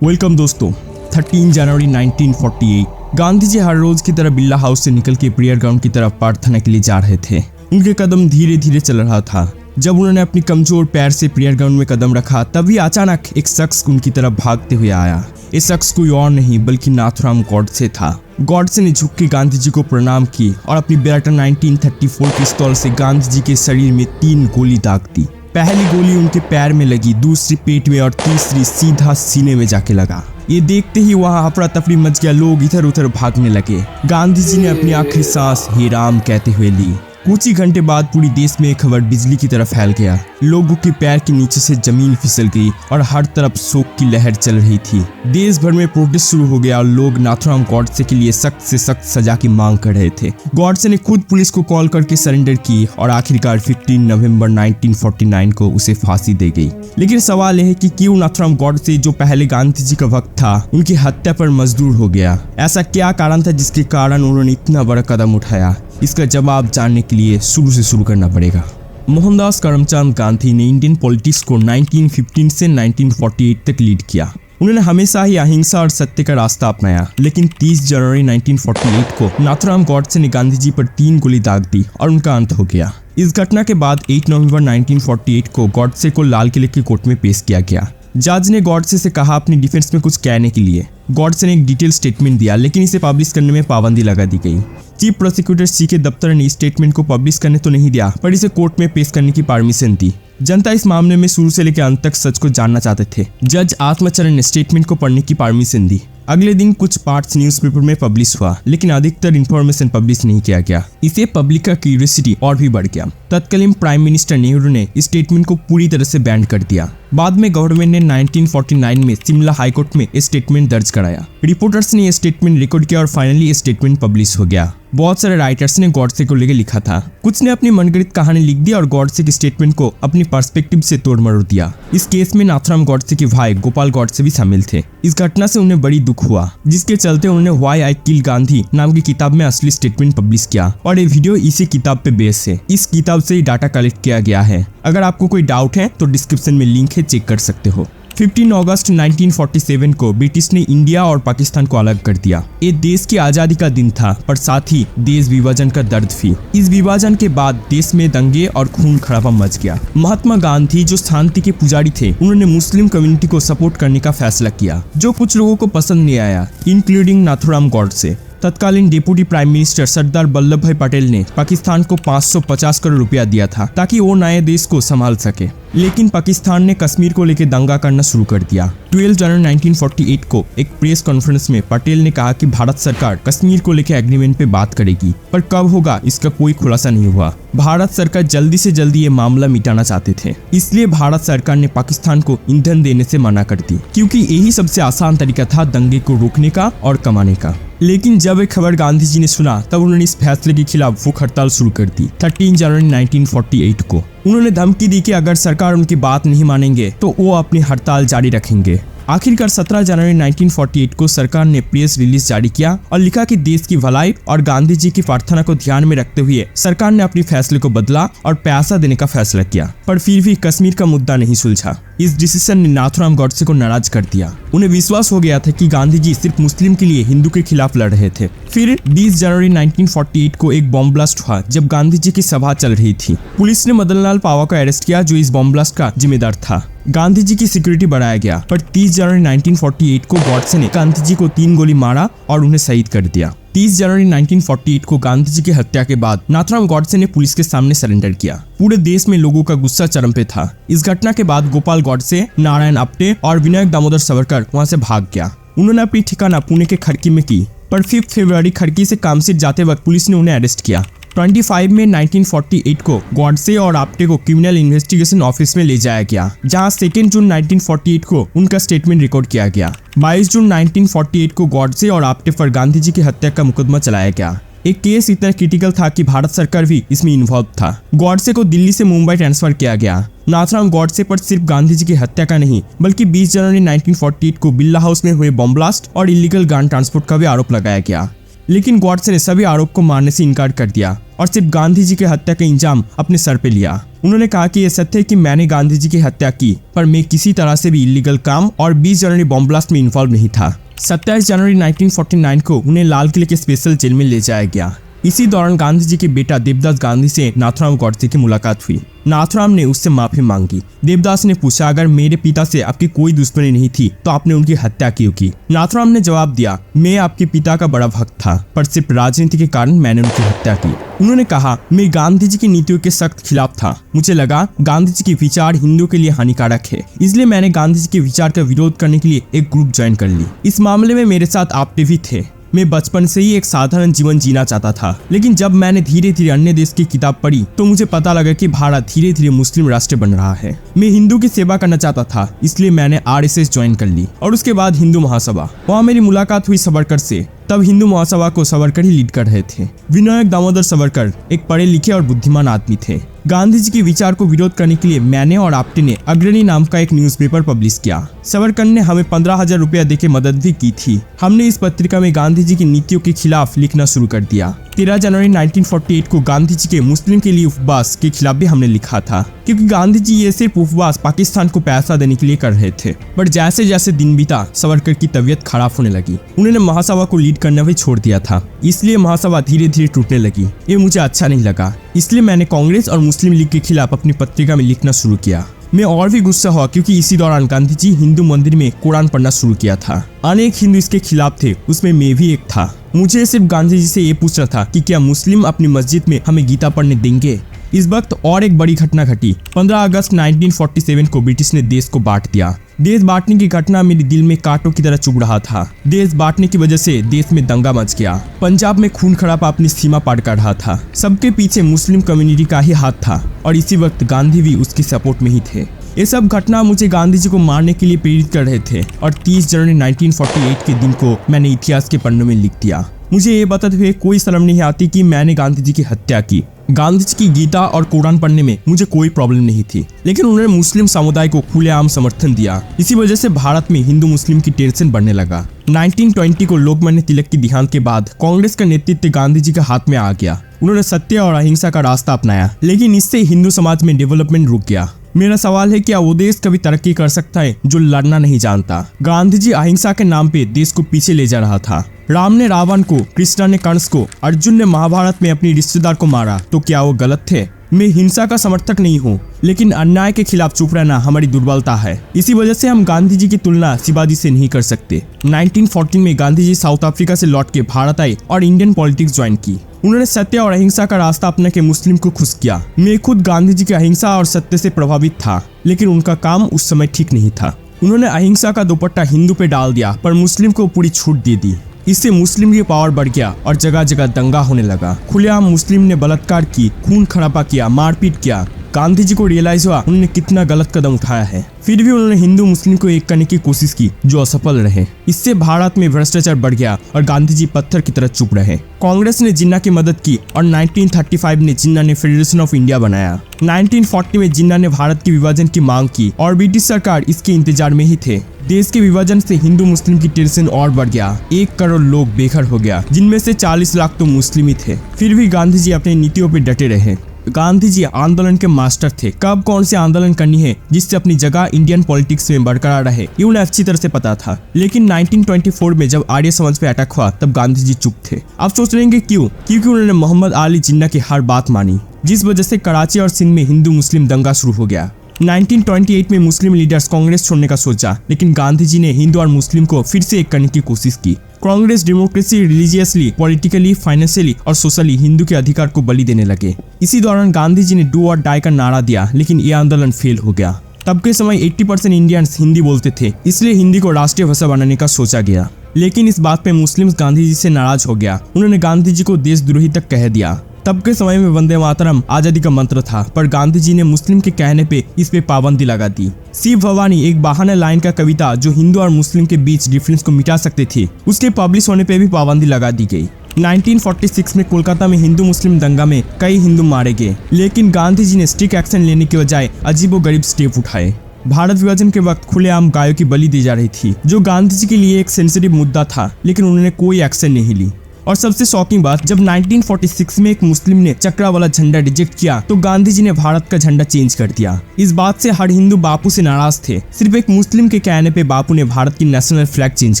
Welcome दोस्तों। 13 जनवरी 1948 गांधी जी हर रोज की तरह बिरला हाउस से निकल के प्रेयर ग्राउंड की तरफ प्रार्थना के लिए जा रहे थे। उनके कदम धीरे धीरे चल रहा था। जब उन्होंने अपनी कमजोर पैर से प्रेयर ग्राउंड में कदम रखा तभी अचानक एक शख्स उनकी तरफ भागते हुए आया। ये शख्स कोई और नहीं बल्कि नाथुराम गॉडसे था। गॉडसे ने झुक के गांधी जी को प्रणाम की और अपनी बेरेटा 1934 पिस्तौल से गांधी जी के शरीर में 3 गोली दाग दी। पहली गोली उनके पैर में लगी, दूसरी पेट में और तीसरी सीधा सीने में जाके लगा। ये देखते ही वहां अफरा तफरी मच गया। लोग इधर उधर भागने लगे। गांधी जी ने अपनी आखिरी सांस हे राम कहते हुए ली। कुछ ही घंटे बाद पूरी देश में खबर बिजली की तरह फैल गया। लोगों के पैर के नीचे से जमीन फिसल गई और हर तरफ शोक की लहर चल रही थी। देश भर में प्रोटेस्ट शुरू हो गया और लोग नाथुराम गॉडसे के लिए सख्त से सख्त सजा की मांग कर रहे थे। गॉडसे ने खुद पुलिस को कॉल करके सरेंडर की और आखिरकार 15 नवंबर 1949 को उसे फांसी दे गई। लेकिन सवाल यह है कि क्यों नाथुराम गॉडसे, जो पहले गांधी जी का वक्त था, उनकी हत्या पर मजबूर हो गया? ऐसा क्या कारण था जिसके कारण उन्होंने इतना बड़ा कदम उठाया? इसका जवाब जानने के लिए शुरू से शुरू करना पड़ेगा। मोहनदास करमचंद गांधी ने इंडियन पॉलिटिक्स को 1915 से 1948 तक लीड किया। उन्होंने हमेशा ही अहिंसा और सत्य का रास्ता अपनाया। लेकिन 30 जनवरी 1948 को नाथुराम गॉडसे ने गांधी जी पर 3 गोली दाग दी और उनका अंत हो गया। इस घटना के बाद 8 नवंबर 1948 को गॉडसे को लाल किले की कोर्ट में पेश किया गया। जज ने गॉडसे से कहा अपनी डिफेंस में कुछ कहने के लिए। गॉडसे ने एक डिटेल स्टेटमेंट दिया, लेकिन इसे पब्लिश करने में पाबंदी लगा दी गई। चीफ प्रोसिक्यूटर सी के दफ्तर ने इस स्टेटमेंट को पब्लिश करने तो नहीं दिया, पर इसे कोर्ट में पेश करने की परमिशन दी। जनता इस मामले में शुरू से लेकर अंत तक सच को जानना चाहते थे। जज आत्मचरण ने स्टेटमेंट को पढ़ने की परमिशन दी। अगले दिन कुछ पार्ट्स न्यूज़पेपर में पब्लिश हुआ, लेकिन अधिकतर इंफॉर्मेशन पब्लिश नहीं किया गया। इसे पब्लिक का क्यूरियोसिटी और भी बढ़ गया। तत्कालीन प्राइम मिनिस्टर नेहरू ने इस स्टेटमेंट को पूरी तरह से बैन कर दिया। बाद में गवर्नमेंट ने 1949 में शिमला हाईकोर्ट में स्टेटमेंट दर्ज कराया। रिपोर्टर्स ने यह स्टेटमेंट रिकॉर्ड किया और फाइनली ये स्टेटमेंट पब्लिश हो गया। बहुत सारे राइटर्स ने गॉडसे को लेकर लिखा था। कुछ ने अपनी मनगढ़ंत कहानी लिख दी और गॉडसे के स्टेटमेंट को अपनी पर्सपेक्टिव से तोड़ मरोड़ दिया। इस केस में नाथुराम गॉडसे के भाई गोपाल गॉडसे भी शामिल थे। इस घटना से उन्हें बड़ी दुख हुआ, जिसके चलते उन्होंने व्हाई आई किल गांधी नाम की किताब में असली स्टेटमेंट पब्लिश किया और ये वीडियो इसी किताब पे बेस है। इस किताब से ही डाटा कलेक्ट किया गया है। अगर आपको कोई डाउट है तो डिस्क्रिप्शन में लिंक है, चेक कर सकते हो। 15 अगस्त 1947 को ब्रिटिश ने इंडिया और पाकिस्तान को अलग कर दिया। ये देश की आजादी का दिन था, पर साथ ही देश विभाजन का दर्द भी। इस विभाजन के बाद देश में दंगे और खून खराबा मच गया। महात्मा गांधी, जो शांति के पुजारी थे, उन्होंने मुस्लिम कम्युनिटी को सपोर्ट करने का फैसला किया, जो कुछ लोगों को पसंद नहीं आया, इंक्लूडिंग नाथुराम गॉडसे। तत्कालीन deputy prime minister Sardar Vallabh भाई पटेल ने पाकिस्तान को 550 करोड़ रुपया दिया था ताकि वो नए देश को संभाल सके। लेकिन पाकिस्तान ने कश्मीर को लेकर दंगा करना शुरू कर दिया। 12 जनवरी 1948 को एक प्रेस कॉन्फ्रेंस में पटेल ने कहा कि भारत सरकार कश्मीर को लेकर एग्रीमेंट पे बात करेगी, पर कब होगा इसका कोई खुलासा नहीं हुआ। भारत सरकार जल्दी से जल्दी ये मामला मिटाना चाहते थे, इसलिए भारत सरकार ने पाकिस्तान को ईंधन देने से मना कर दी, क्योंकि यही सबसे आसान तरीका था दंगे को रोकने का और कमाने का। लेकिन जब एक खबर गांधी जी ने सुना तब उन्होंने इस फैसले के खिलाफ भूख हड़ताल शुरू कर दी। 13 जनवरी 1948 को उन्होंने धमकी दी कि अगर सरकार उनकी बात नहीं मानेंगे तो वो अपनी हड़ताल जारी रखेंगे। आखिरकार 17 जनवरी 1948 को सरकार ने प्रेस रिलीज जारी किया और लिखा कि देश की भलाई और गांधी जी की प्रार्थना को ध्यान में रखते हुए सरकार ने अपने फैसले को बदला और पैसा देने का फैसला किया। पर फिर भी कश्मीर का मुद्दा नहीं सुलझा। इस डिसीजन ने नाथुराम गॉडसे को नाराज कर दिया। उन्हें विश्वास हो गया था कि गांधी जी सिर्फ मुस्लिम के लिए हिंदू के खिलाफ लड़ रहे थे। फिर 20 जनवरी 1948 को एक बॉम्ब ब्लास्ट हुआ जब गांधी जी की सभा चल रही थी। पुलिस ने मदन लाल पावा को अरेस्ट किया, जो इस बॉम्ब ब्लास्ट का जिम्मेदार था। गांधी जी की सिक्योरिटी बढ़ाया गया, पर 30 जनवरी 1948 को गॉडसे ने गांधी जी को 3 गोली मारा और उन्हें शहीद कर दिया। 30 जनवरी 1948 को गांधी जी की हत्या के बाद नाथुराम गॉडसे ने पुलिस के सामने सरेंडर किया। पूरे देश में लोगों का गुस्सा चरम पे था। इस घटना के बाद गोपाल गॉडसे, नारायण आप्टे और विनायक दामोदर सावरकर वहां से भाग गया। उन्होंने अपनी ठिकाना पुणे के खड़की में की, पर 5 फरवरी खड़की से कामसीट जाते वक्त पुलिस ने उन्हें अरेस्ट किया। 25 में 1948 को गॉडसे और आप्टे को क्रिमिनल इन्वेस्टिगेशन ऑफिस में ले जाया गया, जहां 2 जून 1948 को उनका स्टेटमेंट रिकॉर्ड किया गया। 22 जून 1948 को गॉडसे और आप्टे पर गांधी जी की हत्या का मुकदमा चलाया गया। एक केस इतना क्रिटिकल था कि भारत सरकार भी इसमें इन्वॉल्व था। गॉडसे को दिल्ली से मुंबई ट्रांसफर किया गया। नाथुराम गॉडसे पर सिर्फ गांधी जी की हत्या का नहीं, बल्कि 20 जनवरी 1948 को बिरला हाउस में हुए बॉम्ब ब्लास्ट और इलीगल गन ट्रांसपोर्ट का भी आरोप लगाया गया। लेकिन गॉडसे ने सभी आरोप को मानने से इनकार कर दिया और सिर्फ गांधी जी की हत्या का इंजाम अपने सर पे लिया। उन्होंने कहा कि यह सत्य है कि मैंने गांधी जी की हत्या की, पर मैं किसी तरह से भी इलीगल काम और 20 जनवरी बॉम्ब ब्लास्ट में इन्वॉल्व नहीं था। 27 जनवरी 1949 को उन्हें लाल किले के स्पेशल जेल में ले जाया गया। इसी दौरान गांधी जी के बेटा देवदास गांधी से नाथुराम गॉडसे की मुलाकात हुई। नाथुराम ने उससे माफी मांगी। देवदास ने पूछा, अगर मेरे पिता से आपकी कोई दुश्मनी नहीं थी तो आपने उनकी हत्या क्यों की? नाथुराम ने जवाब दिया, मैं आपके पिता का बड़ा भक्त था, पर सिर्फ राजनीति के कारण मैंने उनकी हत्या की। उन्होंने कहा, मैं गांधी जी की नीतियों के सख्त खिलाफ था। मुझे लगा गांधी जी के विचार हिंदुओं के लिए हानिकारक है, इसलिए मैंने गांधी जी के विचार का विरोध करने के लिए एक ग्रुप ज्वाइन कर ली। इस मामले में मेरे साथ आप भी थे। मैं बचपन से ही एक साधारण जीवन जीना चाहता था, लेकिन जब मैंने धीरे धीरे अन्य देश की किताब पढ़ी तो मुझे पता लगा कि भारत धीरे धीरे मुस्लिम राष्ट्र बन रहा है। मैं हिंदू की सेवा करना चाहता था, इसलिए मैंने आरएसएस ज्वाइन कर ली और उसके बाद हिंदू महासभा। वहाँ मेरी मुलाकात हुई सावरकर से। तब हिंदू महासभा को सावरकर ही लीड कर रहे थे। विनायक दामोदर सावरकर एक पढ़े लिखे और बुद्धिमान आदमी थे। गांधी जी के विचार को विरोध करने के लिए मैंने और आप्टे ने अग्रणी नाम का एक न्यूज़पेपर पब्लिश किया। सावरकर ने हमें 15,000 रुपया देके मदद भी की थी। हमने इस पत्रिका में गांधी जी की नीतियों के खिलाफ लिखना शुरू कर दिया। 13 जनवरी 1948 को गांधी जी के मुस्लिम के लिए उपवास के खिलाफ भी हमने लिखा था, क्योंकि गांधी जी ये सिर्फ उपवास पाकिस्तान को पैसा देने के लिए कर रहे थे। पर जैसे जैसे दिन बीता सावरकर की तबीयत खराब होने लगी। उन्होंने महासभा को लीड करना भी छोड़ दिया था, इसलिए महासभा धीरे धीरे टूटने लगी। ये मुझे अच्छा नहीं लगा, इसलिए मैंने कांग्रेस और मुस्लिम लीग के खिलाफ अपनी पत्रिका में लिखना शुरू किया। मैं और भी गुस्सा हुआ क्योंकि इसी दौरान गांधी जी हिंदू मंदिर में कुरान पढ़ना शुरू किया था। अनेक हिंदू इसके खिलाफ थे, उसमें मैं भी एक था। मुझे सिर्फ गांधी जी से ये पूछना था कि क्या मुस्लिम अपनी मस्जिद में हमें गीता पढ़ने देंगे। इस वक्त और एक बड़ी घटना घटी। 15 अगस्त 1947 को ब्रिटिश ने देश को बांट दिया। देश बांटने की घटना मेरे दिल में कांटों की तरह चुभ रहा था। देश बांटने की वजह से देश में दंगा मच गया। पंजाब में खून खराबा अपनी सीमा पार कर रहा था। सबके पीछे मुस्लिम कम्युनिटी का ही हाथ था और इसी वक्त गांधी भी उसकी सपोर्ट में ही थे। ये सब घटना मुझे गांधी जी को मारने के लिए प्रेरित कर रहे थे और 30 जनवरी 1948 के दिन को मैंने इतिहास के पन्नों में लिख दिया। मुझे ये बताते हुए कोई शर्म नहीं आती कि मैंने गांधी जी की हत्या की। गांधी जी की गीता और कुरान पढ़ने में मुझे कोई प्रॉब्लम नहीं थी, लेकिन उन्होंने मुस्लिम समुदाय को खुलेआम समर्थन दिया। इसी वजह से भारत में हिंदू मुस्लिम की टेंशन बढ़ने लगा। 1920 को लोकमान्य तिलक की देहांत के बाद कांग्रेस का नेतृत्व गांधी जी के हाथ में आ गया। उन्होंने सत्य और अहिंसा का रास्ता अपनाया, लेकिन इससे हिंदू समाज में डेवलपमेंट रुक गया। मेरा सवाल है, क्या वो देश कभी तरक्की कर सकता है जो लड़ना नहीं जानता? गांधी जी अहिंसा के नाम पे देश को पीछे ले जा रहा था। राम ने रावण को, कृष्ण ने कंस को, अर्जुन ने महाभारत में अपनी रिश्तेदार को मारा, तो क्या वो गलत थे? मैं हिंसा का समर्थक नहीं हूँ, लेकिन अन्याय के खिलाफ चुप रहना हमारी दुर्बलता है। इसी वजह से हम गांधी जी की तुलना शिवाजी से नहीं कर सकते। 1914 में गांधी जी साउथ अफ्रीका से लौट के भारत आए और इंडियन पॉलिटिक्स ज्वाइन की। उन्होंने सत्य और अहिंसा का रास्ता अपना के मुस्लिम को खुश किया। मैं खुद गांधी जी की अहिंसा और सत्य से प्रभावित था, लेकिन उनका काम उस समय ठीक नहीं था। उन्होंने अहिंसा का दुपट्टा हिंदू पे डाल दिया, पर मुस्लिम को पूरी छूट दे दी। इससे मुस्लिम की पावर बढ़ गया और जगह जगह दंगा होने लगा। खुलेआम मुस्लिम ने बलात्कार की, खून खराबा किया, मारपीट किया। गांधी जी को रियलाइज हुआ उन्होंने कितना गलत कदम उठाया है। फिर भी उन्होंने हिंदू मुस्लिम को एक करने की कोशिश की, जो असफल रहे। इससे भारत में भ्रष्टाचार बढ़ गया और गांधी जी पत्थर की तरह चुप रहे। कांग्रेस ने जिन्ना की मदद की और 1935 में जिन्ना ने फेडरेशन ऑफ इंडिया बनाया। 1940 में जिन्ना ने भारत के विभाजन की मांग की और ब्रिटिश सरकार इसके इंतजार में ही थे। देश के विभाजन से हिंदू मुस्लिम की टेंशन और बढ़ गया। 1 करोड़ लोग बेघर हो गया, जिनमें से 40 लाख तो मुस्लिम ही थे। फिर भी गांधी जी अपनी नीतियों पर डटे रहे। गांधी जी आंदोलन के मास्टर थे। कब कौन से आंदोलन करनी है जिससे अपनी जगह इंडियन पॉलिटिक्स में बरकरार रहे, ये उन्हें अच्छी तरह से पता था। लेकिन 1924 में जब आर्य समाज पे अटैक हुआ तब गांधी जी चुप थे। आप सोच रहे हैं क्यों? क्योंकि उन्होंने मोहम्मद अली जिन्ना की हर बात मानी, जिस वजह से कराची और सिंध में हिंदू मुस्लिम दंगा शुरू हो गया। 1928 में मुस्लिम लीडर्स कांग्रेस छोड़ने का सोचा, लेकिन गांधी जी ने हिंदू और मुस्लिम को फिर से एक करने की कोशिश की। Congress democracy, religiously, politically, financially और सोशली हिंदू के अधिकार को बलि देने लगे। इसी दौरान गांधी जी ने डू और डाई का नारा दिया, लेकिन यह आंदोलन फेल हो गया। तब के समय 80% इंडियंस हिंदी बोलते थे, इसलिए हिंदी को राष्ट्रीय भाषा बनाने का सोचा गया। लेकिन इस बात पे मुस्लिम्स गांधी जी से नाराज हो गया। उन्होंने गांधी जी को देशद्रोही तक कह दिया। तब के समय में वंदे मातरम आजादी का मंत्र था, पर गांधी जी ने मुस्लिम के कहने पे इस पे पाबंदी लगा दी। शिव भवानी एक बहाना लाइन का कविता जो हिंदू और मुस्लिम के बीच डिफरेंस को मिटा सकते थे, उसके पब्लिश होने पे भी पाबंदी लगा दी गई। 1946 में कोलकाता में हिंदू मुस्लिम दंगा में कई हिंदू मारे गए, लेकिन गांधी जी ने स्ट्रिक्ट एक्शन लेने के बजाय अजीबोगरीब स्टेप उठाए। भारत विभाजन के वक्त खुलेआम गायों की बलि दी जा रही थी, जो गांधी जी के लिए एक सेंसिटिव मुद्दा था, लेकिन उन्होंने कोई एक्शन नहीं ली। और सबसे शॉकिंग बात, जब 1946 में एक मुस्लिम ने चक्रा वाला झंडा रिजेक्ट किया तो गांधी जी ने भारत का झंडा चेंज कर दिया। इस बात से हर हिंदू बापू से नाराज थे। सिर्फ एक मुस्लिम के कहने पे बापू ने भारत की नेशनल फ्लैग चेंज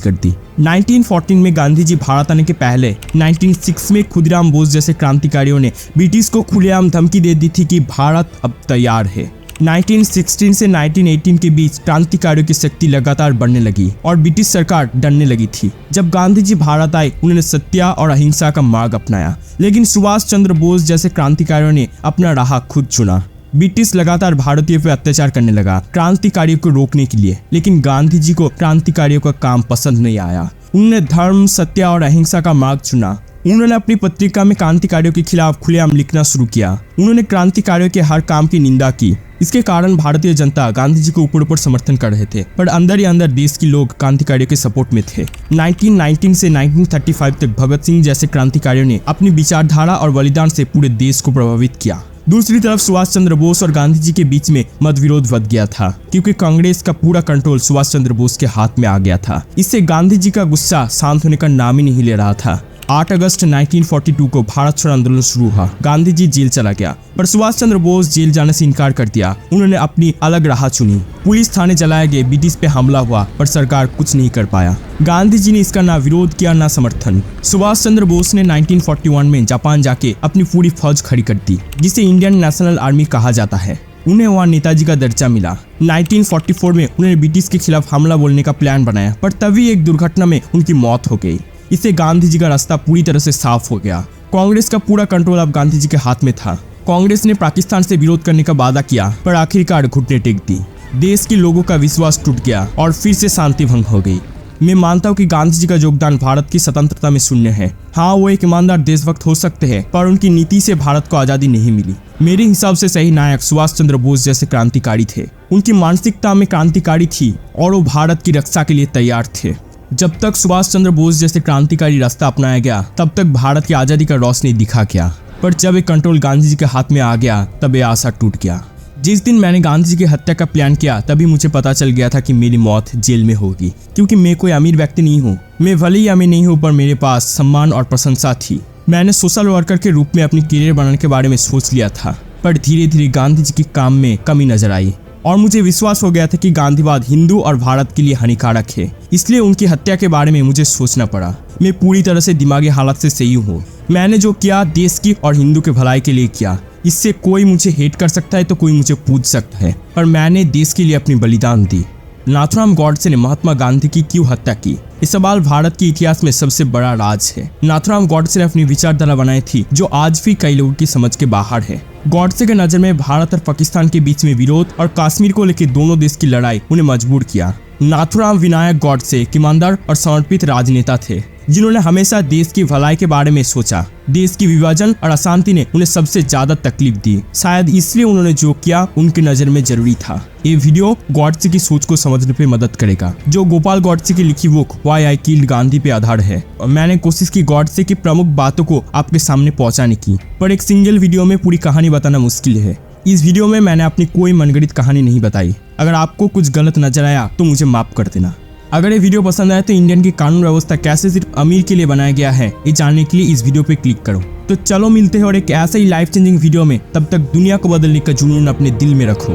कर दी। 1914 में गांधी जी भारत आने के पहले 1906 में खुदीराम बोस जैसे क्रांतिकारियों ने ब्रिटिश को खुलेआम धमकी दे दी थी कि भारत अब तैयार है। 1916 से 1918 के बीच क्रांतिकारियों की शक्ति लगातार बढ़ने लगी और ब्रिटिश सरकार डरने लगी थी। जब गांधी जी भारत आए उन्होंने सत्य और अहिंसा का मार्ग अपनाया, लेकिन सुभाष चंद्र बोस जैसे क्रांतिकारियों ने अपना राह खुद चुना। ब्रिटिश लगातार भारतीयों पर अत्याचार करने लगा क्रांतिकारियों को रोकने के लिए, लेकिन गांधी जी को क्रांतिकारियों का काम पसंद नहीं आया। उन्होंने धर्म, सत्य और अहिंसा का मार्ग चुना। उन्होंने अपनी पत्रिका में क्रांतिकारियों के खिलाफ खुलेआम लिखना शुरू किया। उन्होंने क्रांतिकारियों के हर काम की निंदा की। इसके कारण भारतीय जनता गांधी जी को ऊपर समर्थन कर रहे थे, पर अंदर ही अंदर देश के लोग क्रांतिकारियों के सपोर्ट में थे। 1919 से 1935 तक भगत सिंह जैसे क्रांतिकारियों ने अपनी विचारधारा और बलिदान से पूरे देश को प्रभावित किया। दूसरी तरफ सुभाष चंद्र बोस और गांधी जी के बीच में मतविरोध बढ़ गया था, क्योंकि कांग्रेस का पूरा कंट्रोल सुभाष चंद्र बोस के हाथ में आ गया था। इससे गांधी जी का गुस्सा शांत होने का नाम ही नहीं ले रहा था। 8 अगस्त 1942 को भारत छोड़ो आंदोलन शुरू हुआ। गांधी जी जेल चला गया, पर सुभाष चंद्र बोस जेल जाने से इनकार कर दिया। उन्होंने अपनी अलग राह चुनी। पुलिस थाने जलाए गए, ब्रिटिश पे हमला हुआ, पर सरकार कुछ नहीं कर पाया। गांधी जी ने इसका ना विरोध किया ना समर्थन। सुभाष चंद्र बोस ने 1941 में जापान जाके अपनी पूरी फौज खड़ी कर दी, जिसे इंडियन नेशनल आर्मी कहा जाता है। उन्हें वहाँ नेताजी का दर्जा मिला। 1944 में उन्होंने ब्रिटिश के खिलाफ हमला बोलने का प्लान बनाया, पर तभी एक दुर्घटना में उनकी मौत हो गई। इससे गांधी जी का रास्ता पूरी तरह से साफ हो गया। कांग्रेस का पूरा कंट्रोल अब गांधी जी के हाथ में था। कांग्रेस ने पाकिस्तान से विरोध करने का वादा किया, पर आखिरकार घुटने टेक दी। देश के लोगों का विश्वास टूट गया और फिर से शांति भंग हो गई। मैं मानता हूँ कि गांधी जी का योगदान भारत की स्वतंत्रता में शून्य है। हाँ, वो एक ईमानदार देशभक्त हो सकते हैं, पर उनकी नीति से भारत को आजादी नहीं मिली। मेरे हिसाब से सही नायक सुभाष चंद्र बोस जैसे क्रांतिकारी थे। उनकी मानसिकता में क्रांतिकारी थी और वो भारत की रक्षा के लिए तैयार थे। जब तक सुभाष चंद्र बोस जैसे क्रांतिकारी रास्ता अपनाया गया, तब तक भारत की आजादी का रोशनी दिखा गया। पर जब एक कंट्रोल गांधी जी के हाथ में आ गया, तब ये आशा टूट गया। जिस दिन मैंने गांधी जी की हत्या का प्लान किया, तभी मुझे पता चल गया था कि मेरी मौत जेल में होगी, क्योंकि मैं कोई अमीर व्यक्ति नहीं हूँ। मैं भले ही अमीर नहीं हूँ, पर मेरे पास सम्मान और प्रशंसा थी। मैंने सोशल वर्कर के रूप में अपनी करियर बनाने के बारे में सोच लिया था, पर धीरे धीरे गांधी जी के काम में कमी नजर आई और मुझे विश्वास हो गया था कि गांधीवाद हिंदू और भारत के लिए हानिकारक है। इसलिए उनकी हत्या के बारे में मुझे सोचना पड़ा। मैं पूरी तरह से दिमागी हालत से सही हूँ। मैंने जो किया देश की और हिंदू के भलाई के लिए किया। इससे कोई मुझे हेट कर सकता है तो कोई मुझे पूछ सकता है, पर मैंने देश के लिए अपनी बलिदान दी। नाथुराम गॉडसे ने महात्मा गांधी की क्यों हत्या की? ये सवाल भारत के इतिहास में सबसे बड़ा राज है। नाथुराम गॉडसे ने अपनी विचारधारा बनाई थी, जो आज भी कई लोगों की समझ के बाहर है। गॉडसे के नजर में भारत और पाकिस्तान के बीच में विरोध और कश्मीर को लेकर दोनों देश की लड़ाई उन्हें मजबूर किया। नाथुराम विनायक गॉडसे एक ईमानदार और समर्पित राजनेता थे, जिन्होंने हमेशा देश की भलाई के बारे में सोचा। देश की विभाजन और अशांति ने उन्हें सबसे ज्यादा तकलीफ दी। शायद इसलिए उन्होंने जो किया उनकी नजर में जरूरी था। ये वीडियो गॉडसे की सोच को समझने पे मदद करेगा, जो गोपाल गॉडसे की लिखी book why I killed Gandhi पे आधार है। और मैंने कोशिश की गॉडसे की प्रमुख बातों को आपके सामने पहुंचाने की, पर एक सिंगल वीडियो में पूरी कहानी बताना मुश्किल है। इस वीडियो में मैंने अपनी कोई मनगढ़ंत कहानी नहीं बताई। अगर आपको कुछ गलत नजर आया तो मुझे माफ कर देना। अगर ये वीडियो पसंद आए तो इंडियन की कानून व्यवस्था कैसे सिर्फ अमीर के लिए बनाया गया है, ये जानने के लिए इस वीडियो पे क्लिक करो। तो चलो मिलते हैं और एक ऐसे ही लाइफ चेंजिंग वीडियो में। तब तक दुनिया को बदलने का जुनून अपने दिल में रखो।